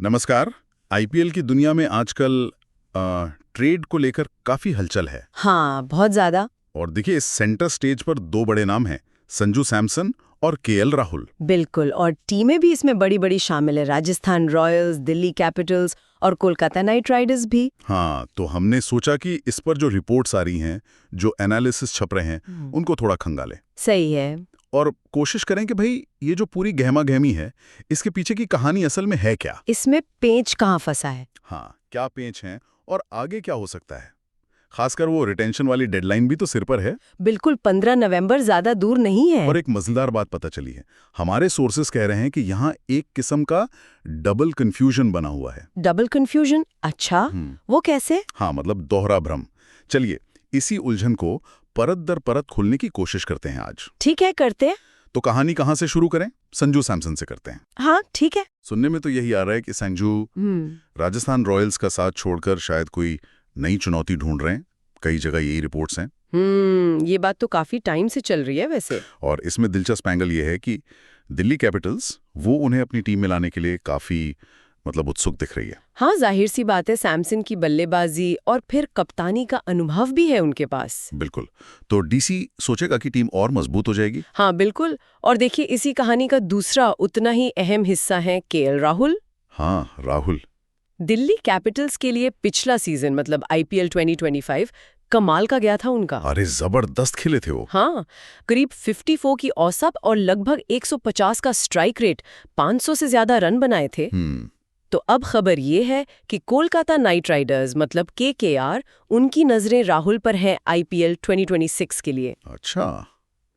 नमस्कार। आईपीएल की दुनिया में आजकल ट्रेड को लेकर काफी हलचल है। हाँ, बहुत ज्यादा। और देखिए, इस सेंटर स्टेज पर दो बड़े नाम हैं, संजू सैमसन और केएल राहुल। बिल्कुल, और टीमें भी इसमें बड़ी बड़ी शामिल है। राजस्थान रॉयल्स, दिल्ली कैपिटल्स और कोलकाता नाइट राइडर्स भी। हाँ, तो हमने सोचा कि इस पर जो रिपोर्ट्स आ रही हैं, जो एनालिसिस छप रहे हैं, उनको थोड़ा खंगालें। सही है। और कोशिश करें कि भाई ये जो पूरी गहमा गहमी है, इसके पीछे की कहानी असल में है क्या। इसमें पेंच कहाँ फंसा है। हाँ, क्या पेंच हैं और आगे क्या हो सकता है। खासकर वो रिटेंशन वाली डेडलाइन भी तो सिर पर है। बिल्कुल, 15 नवंबर ज्यादा दूर नहीं है। और एक मजेदार बात पता चली है, हमारे सोर्सेस कह रहे हैं कि यहाँ एक किस्म का डबल कंफ्यूजन बना हुआ है। Double confusion? अच्छा, वो कैसे? हाँ, मतलब दोहरा भ्रम। चलिए, इसी उलझन को परत दर परत खोलने की कोशिश करते हैं आज। ठीक है, करते हैं। तो कहानी कहाँ से शुरू करें? संजू सैमसन से करते हैं। हाँ, ठीक है। सुनने में तो यही आ रहा है कि संजू राजस्थान रॉयल्स का साथ छोड़कर शायद कोई नई चुनौती ढूंढ रहे हैं। कई जगह यही रिपोर्ट्स हैं। ये बात तो काफी टाइम से चल रही है वैसे। और इसमें दिलचस्प एंगल ये है कि दिल्ली कैपिटल्स वो उन्हें अपनी टीम में लाने के लिए काफी उत्सुक दिख रही है। हाँ, जाहिर सी बात है, सैमसन की बल्लेबाजी और फिर कप्तानी का अनुभव भी है उनके पास। बिल्कुल। तो डीसी सोचेगा कि टीम और मजबूत हो जाएगी। हाँ, बिल्कुल। और देखिए, इसी कहानी का दूसरा उतना ही अहम हिस्सा है केएल राहुल। हाँ, राहुल। दिल्ली कैपिटल्स के लिए पिछला सीजन मतलब आईपीएल 2025 कमाल का गया था उनका। अरे जबरदस्त खेले थे वो। हाँ, करीब 54 की औसत और लगभग 150 का स्ट्राइक रेट, 500 से ज्यादा रन बनाए थे। तो अब खबर ये है कि कोलकाता नाइट राइडर्स मतलब केकेआर, उनकी नजरें राहुल पर हैं आईपीएल 2026 के लिए। अच्छा,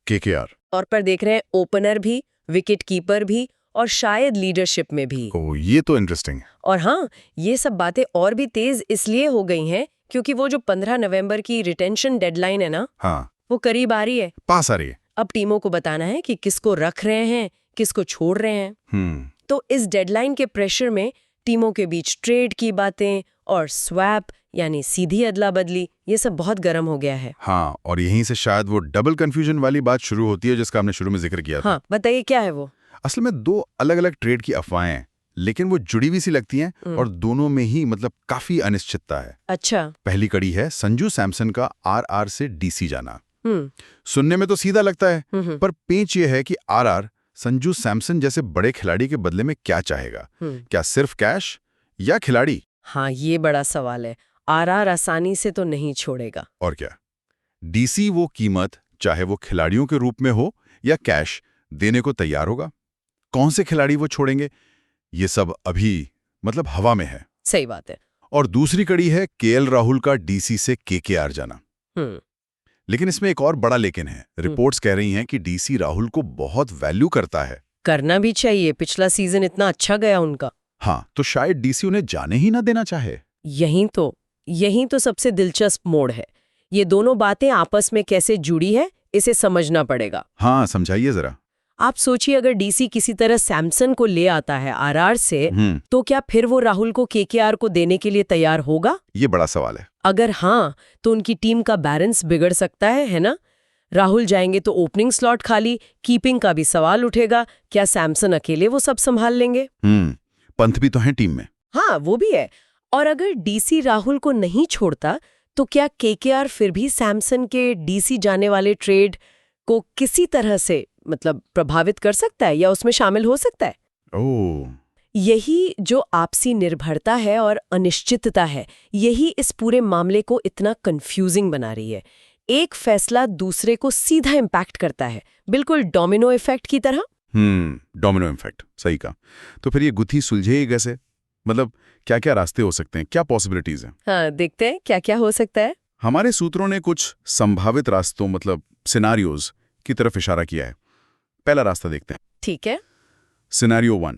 केकेआर और पर देख रहे हैं ओपनर भी, विकेट कीपर भी और शायद लीडरशिप में भी। ओ, ये तो इंटरेस्टिंग है। और हाँ, ये सब बातें और भी तेज इसलिए हो गई हैं क्योंकि वो जो 15 नवंबर की रिटेंशन डेडलाइन है ना, हाँ, वो करीब आ रही है, पास आ रही है। अब टीमों को बताना है कि किसको रख रहे हैं, किसको छोड़ रहे हैं। तो इस डेडलाइन के प्रेशर में टीमों के बीच ट्रेड की बातें और स्वैप यानी सीधी अदला बदली, ये सब बहुत गर्म हो गया है। हाँ, और यहीं से शायद वो डबल कंफ्यूजन वाली बात शुरू होती है जिसका हमने शुरू में जिक्र किया था। हाँ, बताइए क्या है वो। असल में दो अलग अलग ट्रेड की अफवाहें हैं, लेकिन वो जुड़ी हुई सी लगती हैं और दोनों में ही काफी अनिश्चितता है। अच्छा। पहली कड़ी है संजू सैमसन का आरआर से डीसी जाना। सुनने में तो सीधा लगता है, पर पेंच ये है कि आरआर संजू सैमसन जैसे बड़े खिलाड़ी के बदले में क्या चाहेगा। क्या सिर्फ कैश या खिलाड़ी? हाँ, ये बड़ा सवाल है। आरआर आसानी से तो नहीं छोड़ेगा। और क्या डीसी वो कीमत, चाहे वो खिलाड़ियों के रूप में हो या कैश, देने को तैयार होगा? कौन से खिलाड़ी वो छोड़ेंगे, ये सब अभी हवा में है। सही बात है। और दूसरी कड़ी है केएल राहुल का डीसी से केकेआर जाना। लेकिन इसमें एक और बड़ा लेकिन है। रिपोर्ट्स कह रही हैं कि डीसी राहुल को बहुत वैल्यू करता है। करना भी चाहिए, पिछला सीजन इतना अच्छा गया उनका। हाँ, तो शायद डीसी उन्हें जाने ही ना देना चाहे। यही तो सबसे दिलचस्प मोड़ है। ये दोनों बातें आपस में कैसे जुड़ी है, इसे समझना पड़ेगा। हाँ, समझाइए जरा। आप सोचिए, अगर डीसी किसी तरह सैमसन को ले आता है आरआर से, तो क्या फिर वो राहुल को केकेआर को देने के लिए तैयार होगा? ये बड़ा सवाल है। अगर हाँ, तो उनकी टीम का बैलेंस बिगड़ सकता है ना? राहुल जाएंगे तो ओपनिंग स्लॉट खाली, कीपिंग का भी सवाल उठेगा। क्या सैमसन अकेले वो सब संभाल लेंगे? पंत भी तो है टीम में। हाँ, वो भी है। और अगर डीसी राहुल को नहीं छोड़ता, तो क्या केकेआर फिर भी सैमसन के डीसी जाने वाले ट्रेड को किसी तरह से प्रभावित कर सकता है या उसमें शामिल हो सकता है? ओह, यही जो आपसी निर्भरता है और अनिश्चितता है, यही इस पूरे मामले को इतना कंफ्यूजिंग बना रही है। एक फैसला दूसरे को सीधा इम्पैक्ट करता है, बिल्कुल डोमिनो इफेक्ट की तरह। डोमिनो इफेक्ट, सही कहा। तो फिर ये गुत्थी सुलझेगी कैसे? क्या क्या रास्ते हो सकते हैं, क्या पॉसिबिलिटीज हैं? हाँ, देखते हैं क्या क्या हो सकता है। हमारे सूत्रों ने कुछ संभावित रास्तों सिनारियोज की तरफ इशारा किया है। पहला रास्ता देखते हैं। ठीक है। सिनेरियो 1,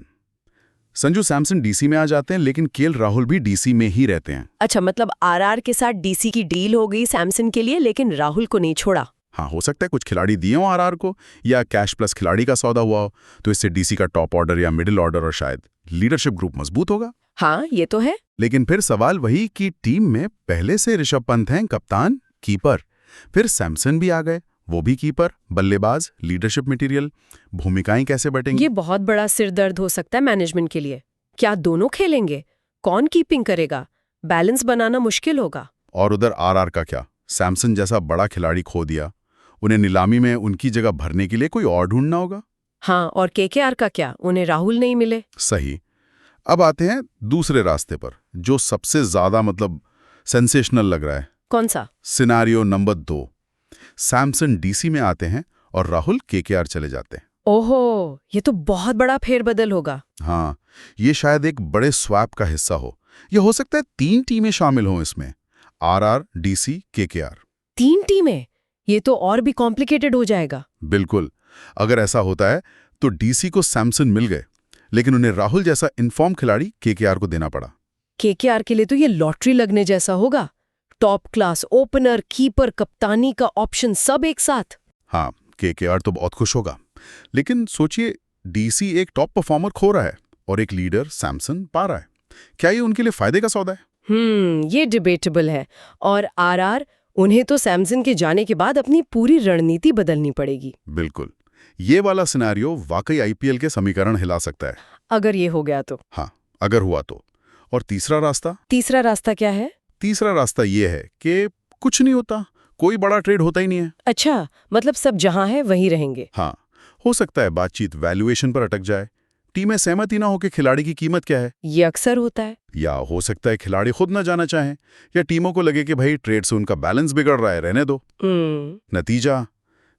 संजू सैमसन डीसी में आ जाते हैं, लेकिन केएल राहुल भी डीसी में ही रहते हैं। अच्छा, आरआर के साथ डीसी की डील हो गई सैमसन के लिए, लेकिन राहुल को नहीं छोड़ा। हाँ, हो सकता है कुछ खिलाड़ी दिए हो आरआर को, या कैश प्लस खिलाड़ी का सौदा हुआ हो, तो इससे डीसी का टॉप ऑर्डर या मिडिल ऑर्डर और शायद लीडरशिप ग्रुप मजबूत होगा। हाँ, ये तो है। लेकिन फिर सवाल वही कि टीम में पहले से ऋषभ पंत हैं कप्तान, कीपर, फिर सैमसन भी आ गए, वो भी कीपर, बल्लेबाज, लीडरशिप मटेरियल, भूमिकाएं कैसे बटेंगी? ये बहुत बड़ा सिरदर्द हो सकता है मैनेजमेंट के लिए। क्या दोनों खेलेंगे? कौन कीपिंग करेगा? बैलेंस बनाना मुश्किल होगा। और उधर आरआर का क्या? सैमसन जैसा बड़ा खिलाड़ी खो दिया, उन्हें नीलामी में उनकी जगह भरने के लिए कोई और ढूंढना होगा। हाँ, और केकेआर का क्या? उन्हें राहुल नहीं मिले। सही। अब आते हैं दूसरे रास्ते पर, जो सबसे ज्यादा सेंसेशनल लग रहा है। कौन सा? Scenario number 2। सैमसन डीसी में आते हैं और राहुल केकेआर चले जाते हैं। ओहो, ये तो बहुत बड़ा फेरबदल होगा। हाँ, ये शायद एक बड़े स्वैप का हिस्सा हो। यह हो सकता है 3 टीमें शामिल हों इसमें, आरआर, डीसी, केकेआर। 3 टीमें? ये तो और भी कॉम्प्लिकेटेड हो जाएगा। बिल्कुल। अगर ऐसा होता है तो डीसी को सैमसन मिल गए, लेकिन उन्हें राहुल जैसा इन्फॉर्म खिलाड़ी केकेआर को देना पड़ा। केकेआर के लिए तो ये लॉटरी लगने जैसा होगा। टॉप क्लास ओपनर, कीपर, कप्तानी का ऑप्शन सब एक साथ। हाँ, केकेआर तो बहुत खुश होगा। लेकिन सोचिए, डीसी एक टॉप परफॉर्मर खो रहा है और एक लीडर सैमसन पा रहा है। क्या ये उनके लिए फायदे का सौदा है? ये डिबेटेबल है। और आरआर, उन्हें तो सैमसन के जाने के बाद अपनी पूरी रणनीति बदलनी पड़ेगी। बिल्कुल। ये वाला सिनेरियो वाकई आईपीएल के समीकरण हिला सकता है। अगर ये हो गया तो। हाँ, अगर हुआ तो। और तीसरा रास्ता? तीसरा रास्ता क्या है? तीसरा रास्ता ये है कि कुछ नहीं होता, कोई बड़ा ट्रेड होता ही नहीं है। अच्छा, मतलब सब जहां है वहीं रहेंगे। हाँ, हो सकता है बातचीत वैल्यूएशन पर अटक जाए, टीमें सहमति ना हो कि खिलाड़ी की कीमत क्या है। ये अक्सर होता है। या हो सकता है खिलाड़ी खुद ना जाना चाहें, या टीमों को लगे कि भाई ट्रेड से उनका बैलेंस बिगड़ रहा है, रहने दो। नतीजा,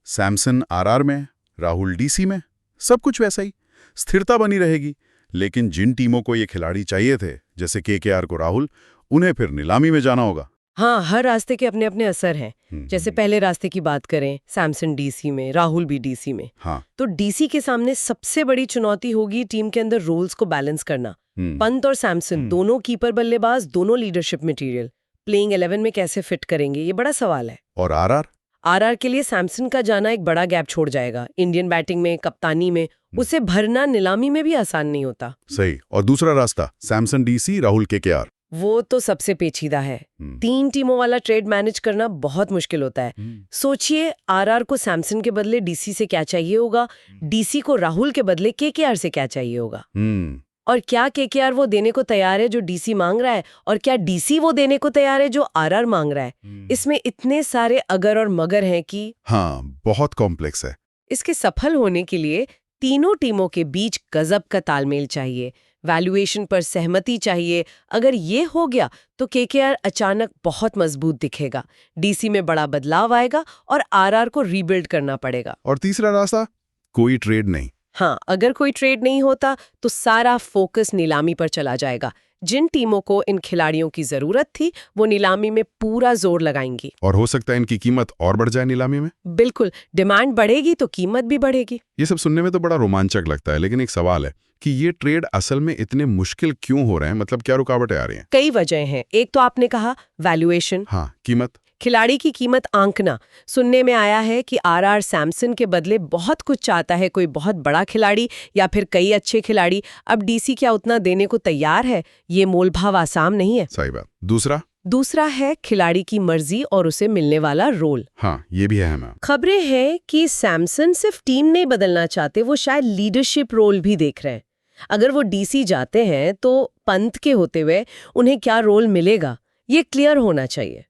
सैमसन आरआर में, राहुल डीसी में, सब कुछ वैसा ही। स्थिरता बनी रहेगी, लेकिन जिन टीमों को ये खिलाड़ी चाहिए थे, जैसे केकेआर को राहुल, उन्हें फिर नीलामी में जाना होगा। हाँ, हर रास्ते के अपने अपने असर हैं। जैसे पहले रास्ते की बात करें, सैमसन डीसी में, राहुल भी डीसी में। हाँ। तो डीसी के सामने सबसे बड़ी चुनौती होगी टीम के अंदर रोल्स को बैलेंस करना। पंत और सैमसन दोनों कीपर बल्लेबाज, दोनों लीडरशिप मटेरियल, प्लेइंग 11 में कैसे फिट करेंगे, ये बड़ा सवाल है। और आरआर? आरआर के लिए सैमसन का जाना एक बड़ा गैप छोड़ जाएगा। इंडियन बैटिंग में, कप्तानी में, उसे भरना नीलामी में भी आसान नहीं होता। सही। और दूसरा रास्ता, सैमसन डीसी, राहुल केकेआर। वो तो सबसे पेचीदा है। 3 टीमों वाला ट्रेड मैनेज करना बहुत मुश्किल होता है। सोचिए, आरआर को सैमसन के बदले डीसी से क्या चाहिए होगा, डीसी को राहुल के बदले केकेआर से क्या चाहिए होगा। और क्या केकेआर वो देने को तैयार है जो डीसी मांग रहा है, और क्या डीसी वो देने को तैयार है जो आरआर मांग रहा है। इसमें इतने सारे अगर और मगर हैं कि हाँ, बहुत कॉम्प्लेक्स है। इसके सफल होने के लिए तीनों टीमों के बीच गजब का तालमेल चाहिए, वैल्यूएशन पर सहमति चाहिए। अगर ये हो गया तो केकेआर अचानक बहुत मजबूत दिखेगा, डीसी में बड़ा बदलाव आएगा और आरआर को रीबिल्ड करना पड़ेगा। और तीसरा रास्ता, कोई ट्रेड नहीं। हाँ, अगर कोई ट्रेड नहीं होता तो सारा फोकस नीलामी पर चला जाएगा। जिन टीमों को इन खिलाड़ियों की जरूरत थी वो नीलामी में पूरा जोर लगाएंगी। और हो सकता है इनकी कीमत और बढ़ जाए नीलामी में। बिल्कुल, डिमांड बढ़ेगी तो कीमत भी बढ़ेगी। ये सब सुनने में तो बड़ा रोमांचक लगता है, लेकिन एक सवाल है कि ये ट्रेड असल में इतने मुश्किल क्यों हो रहे हैं? मतलब क्या रुकावटें आ रही हैं? कई वजह हैं। एक तो आपने कहा वैल्यूएशन। हाँ, कीमत। खिलाड़ी की कीमत आंकना। सुनने में आया है कि आरआर सैमसन के बदले बहुत कुछ चाहता है, कोई बहुत बड़ा खिलाड़ी या फिर कई अच्छे खिलाड़ी। अब डीसी क्या उतना देने को तैयार है? ये मोलभाव आसान नहीं है। सही बात। दूसरा है खिलाड़ी की मर्जी और उसे मिलने वाला रोल। हाँ, ये भी है। खबरें हैं कि सैमसन सिर्फ टीम नहीं बदलना चाहते, वो शायद लीडरशिप रोल भी देख रहे हैं। अगर वो डीसी जाते हैं तो पंत के होते हुए उन्हें क्या रोल मिलेगा, ये क्लियर होना चाहिए।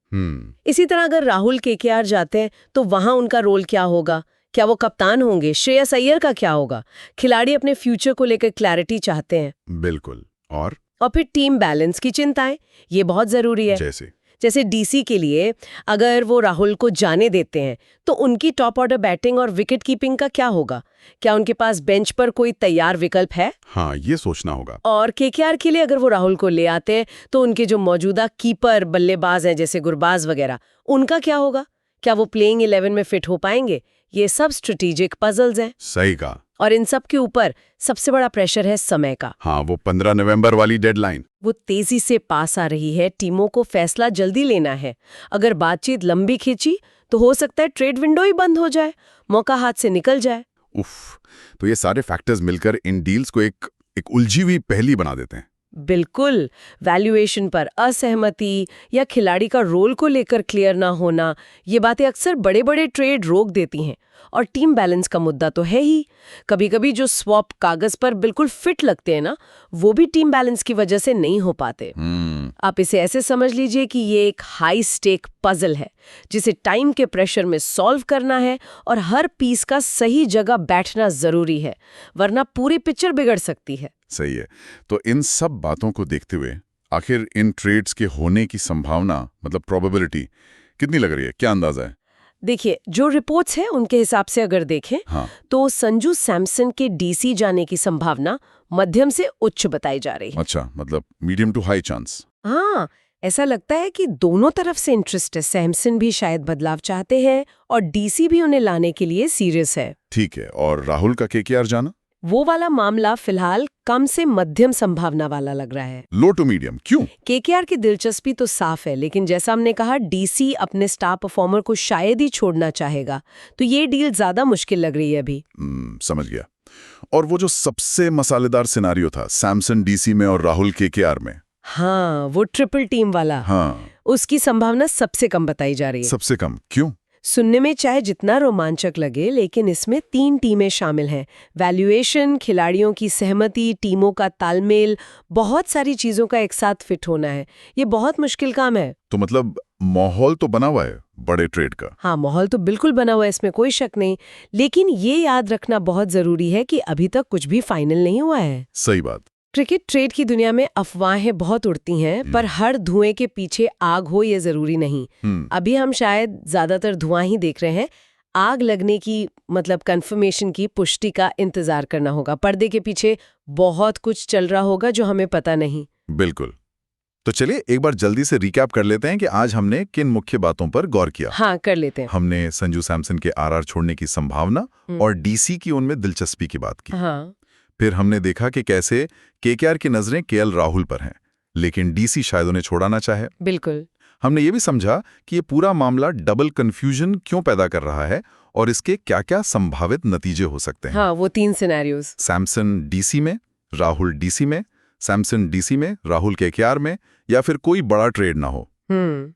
इसी तरह अगर राहुल केकेआर जाते हैं तो वहां उनका रोल क्या होगा? क्या वो कप्तान होंगे? श्रेयस अय्यर का क्या होगा? खिलाड़ी अपने फ्यूचर को लेकर क्लैरिटी चाहते हैं। बिल्कुल। और फिर टीम बैलेंस की चिंताएं, ये बहुत जरूरी है। जैसे डीसी के लिए अगर वो राहुल को जाने देते हैं तो उनकी टॉप ऑर्डर बैटिंग और विकेट कीपिंग का क्या होगा? क्या उनके पास बेंच पर कोई तैयार विकल्प है? हाँ, ये सोचना होगा। और केकेआर के लिए अगर वो राहुल को ले आते हैं तो उनके जो मौजूदा कीपर बल्लेबाज हैं जैसे गुरबाज वगैरह, उनका क्या होगा? क्या वो प्लेइंग 11 में फिट हो पाएंगे? ये सब स्ट्रेटेजिक पजल्स हैं। सही कहा। और इन सब के ऊपर सबसे बड़ा प्रेशर है समय का। हाँ, वो 15 नवंबर वाली डेडलाइन। वो तेजी से पास आ रही है, टीमों को फैसला जल्दी लेना है। अगर बातचीत लंबी खींची तो हो सकता है ट्रेड विंडो ही बंद हो जाए, मौका हाथ से निकल जाए। उफ, तो ये सारे फैक्टर्स मिलकर इन डील्स को एक उलझी हुई पहेली बना देते हैं। बिल्कुल, वैल्यूएशन पर असहमति या खिलाड़ी का रोल को लेकर क्लियर ना होना, ये बातें अक्सर बड़े-बड़े ट्रेड रोक देती हैं। और टीम बैलेंस का मुद्दा तो है ही। कभी-कभी जो स्वैप कागज पर बिल्कुल फिट लगते हैं ना, वो भी टीम बैलेंस की वजह से नहीं हो पाते। आप इसे ऐसे समझ लीजिए कि ये एक हाई स्टेक पजल है जिसे टाइम के प्रेशर में सॉल्व करना है और हर पीस का सही जगह बैठना जरूरी है, वरना पूरी पिक्चर बिगड़ सकती है। सही है। तो इन सब बातों को देखते हुए आखिर इन ट्रेड्स के होने की संभावना, मतलब प्रोबेबिलिटी कितनी लग रही है? क्या अंदाजा है? देखिए, जो रिपोर्ट्स हैं उनके हिसाब से अगर देखें तो संजू सैमसन के डीसी जाने की संभावना मध्यम से उच्च बताई जा रही है। अच्छा, मतलब मीडियम टू हाई चांस। हाँ, ऐसा लगता है कि दोनों तरफ से इंटरेस्ट है। सैमसन भी शायद बदलाव चाहते हैं और डीसी भी उन्हें लाने के लिए सीरियस है। ठीक है, और राहुल का केकेआर जाना? वो वाला मामला फिलहाल कम से मध्यम संभावना वाला लग रहा है। लो टू मीडियम, क्यों? केकेआर की दिलचस्पी तो साफ है, लेकिन जैसा हमने कहा, डीसी अपने स्टार परफॉर्मर को शायद ही छोड़ना चाहेगा, तो ये डील ज्यादा मुश्किल लग रही है अभी। समझ गया। और वो जो सबसे मसालेदार सिनारियो था, सैमसन डीसी में और राहुल केकेआर में, हाँ, वो ट्रिपल टीम वाला, हाँ, उसकी संभावना सबसे कम बताई जा रही है। सबसे कम क्यों? सुनने में चाहे जितना रोमांचक लगे, लेकिन इसमें 3 टीमें शामिल हैं। वैल्यूएशन, खिलाड़ियों की सहमति, टीमों का तालमेल, बहुत सारी चीजों का एक साथ फिट होना है। ये बहुत मुश्किल काम है। तो मतलब माहौल तो बना हुआ है बड़े ट्रेड का? हाँ, माहौल तो बिल्कुल बना हुआ है, इसमें कोई शक नहीं, लेकिन ये याद रखना बहुत जरूरी है कि अभी तक कुछ भी फाइनल नहीं हुआ है। सही बात। क्रिकेट ट्रेड की दुनिया में अफवाहें बहुत उड़ती हैं, पर हर धुएं के पीछे आग हो ये जरूरी नहीं। अभी हम शायद ज्यादातर धुआं ही देख रहे हैं। आग लगने की, मतलब कंफर्मेशन की, पुष्टि का इंतजार करना होगा। पर्दे के पीछे बहुत कुछ चल रहा होगा जो हमें पता नहीं। बिल्कुल। तो चलिए एक बार जल्दी से रिकैप कर लेते हैं कि आज हमने किन मुख्य बातों पर गौर किया। हाँ, कर लेते हैं। हमने संजू सैमसन के आरआर छोड़ने की संभावना और डीसी की उनमें दिलचस्पी की बात की। हाँ। फिर हमने देखा कि कैसे केकेआर की नजरें केएल राहुल पर हैं, लेकिन डीसी शायद उन्हें छोड़ाना चाहे। बिल्कुल। हमने ये भी समझा कि ये पूरा मामला डबल कंफ्यूजन क्यों पैदा कर रहा है और इसके क्या-क्या संभावित नतीजे हो सकते हैं। हाँ, वो 3 सिनेरियोज। सैमसन डीसी में, राहुल डीसी में, सैमसन डीसी में, राहुल केकेआर में, या फिर कोई बड़ा ट्रेड ना हो।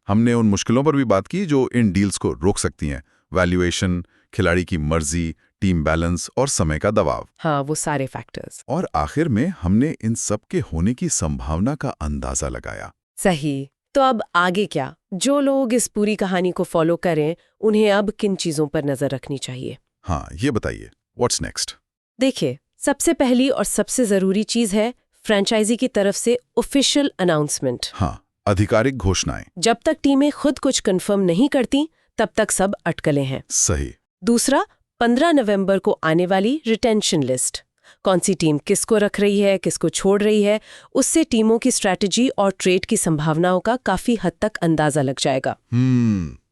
हमने उन मुश्किलों पर भी बात की जो इन डील्स को रोक सकती हैं। वैल्यूएशन, खिलाड़ी की मर्जी, टीम बैलेंस और समय का दबाव। हाँ, वो सारे फैक्टर्स। और आखिर में हमने इन सब के होने की संभावना का अंदाजा लगाया। सही। तो अब आगे क्या? जो लोग इस पूरी कहानी को फॉलो करें, उन्हें अब किन चीजों पर नजर रखनी चाहिए? हाँ, ये बताइए, व्हाट्स नेक्स्ट? देखिए, सबसे पहली और सबसे जरूरी चीज है फ्रेंचाइजी की तरफ से ऑफिशियल अनाउंसमेंट। हाँ, आधिकारिक घोषणाएं। जब तक टीमें खुद कुछ कंफर्म नहीं करती, तब तक सब अटकलें हैं। सही। दूसरा, 15 नवंबर को आने वाली रिटेंशन लिस्ट। कौन सी टीम किसको रख रही है, किसको छोड़ रही है, उससे टीमों की स्ट्रैटेजी और ट्रेड की संभावनाओं का काफी हद तक अंदाजा लग जाएगा।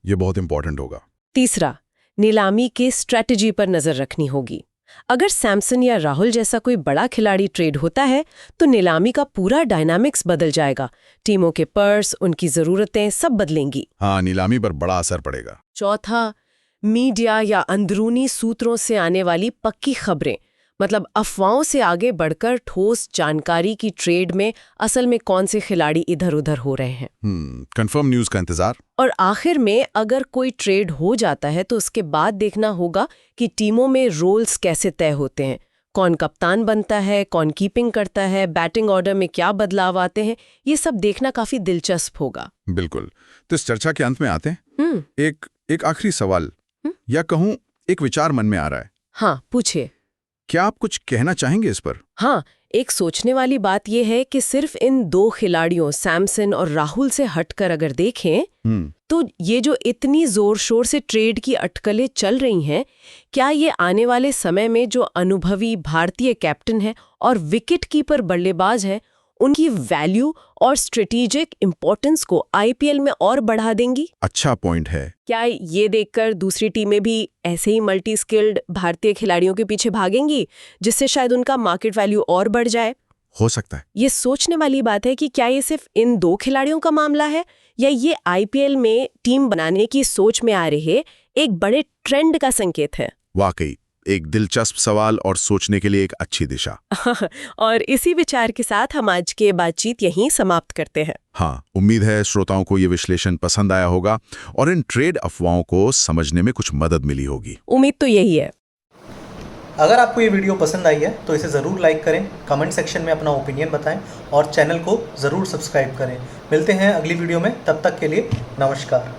ये बहुत इंपॉर्टेंट होगा। तीसरा, नीलामी के स्ट्रैटेजी पर नजर रखनी होगी। अगर सैमसन या राहुल जैसा कोई बड़ा खिलाड़ी ट्रेड होता है, तो नीलामी का पूरा डायनामिक्स बदल जाएगा। टीमों के पर्स, उनकी जरूरतें सब बदलेंगी। हाँ, नीलामी पर बड़ा असर पड़ेगा। चौथा, मीडिया या अंदरूनी सूत्रों से आने वाली पक्की खबरें, मतलब अफवाहों से आगे बढ़कर ठोस जानकारी की ट्रेड में असल में कौन से खिलाड़ी इधर-उधर हो रहे हैं। कंफर्म न्यूज का इंतजार। और आखिर में अगर कोई ट्रेड हो जाता है तो उसके बाद देखना होगा कि टीमों में रोल्स कैसे तय होते हैं, कौन कप्तान बनता है, कौन कीपिंग करता है, बैटिंग ऑर्डर में क्या बदलाव आते हैं, ये सब देखना काफी दिलचस्प होगा। बिल्कुल। तो इस चर्चा के अंत में आते हैं। एक आखिरी सवाल, या कहूं एक विचार मन में आ रहा है। हाँ, पूछिए। क्या आप कुछ कहना चाहेंगे इस पर? हाँ, एक सोचने वाली बात यह है कि सिर्फ इन 2 खिलाड़ियों सैमसन और राहुल से हटकर अगर देखें, तो ये जो इतनी जोर शोर से ट्रेड की अटकलें चल रही हैं, क्या ये आने वाले समय में जो अनुभवी भारतीय कैप्टन है और विकेट कीपर बल्लेबाज है, उनकी वैल्यू और स्ट्रेटेजिक इंपॉर्टेंस को आईपीएल में और बढ़ा देंगी? अच्छा पॉइंट है। क्या ये देखकर दूसरी टीमें भी ऐसे ही मल्टी स्किल्ड भारतीय खिलाड़ियों के पीछे भागेंगी, जिससे शायद उनका मार्केट वैल्यू और बढ़ जाए? हो सकता है। ये सोचने वाली बात है कि क्या ये सिर्फ इन 2 खिलाड़ियों का मामला है, या ये आईपीएल में टीम बनाने की सोच में आ रहे एक बड़े ट्रेंड का संकेत है? वाकई एक दिलचस्प सवाल और सोचने के लिए एक अच्छी दिशा। और इसी विचार के साथ हम आज की बातचीत यहीं समाप्त करते हैं। हाँ, उम्मीद है श्रोताओं को ये विश्लेषण पसंद आया होगा और इन ट्रेड अफवाहों को समझने में कुछ मदद मिली होगी। उम्मीद तो यही है। अगर आपको ये वीडियो पसंद आई है तो इसे ज़रूर लाइक करें, कमेंट सेक्शन में अपना ओपिनियन बताएं और चैनल को ज़रूर सब्सक्राइब करें। मिलते हैं अगली वीडियो में, तब तक के लिए नमस्कार।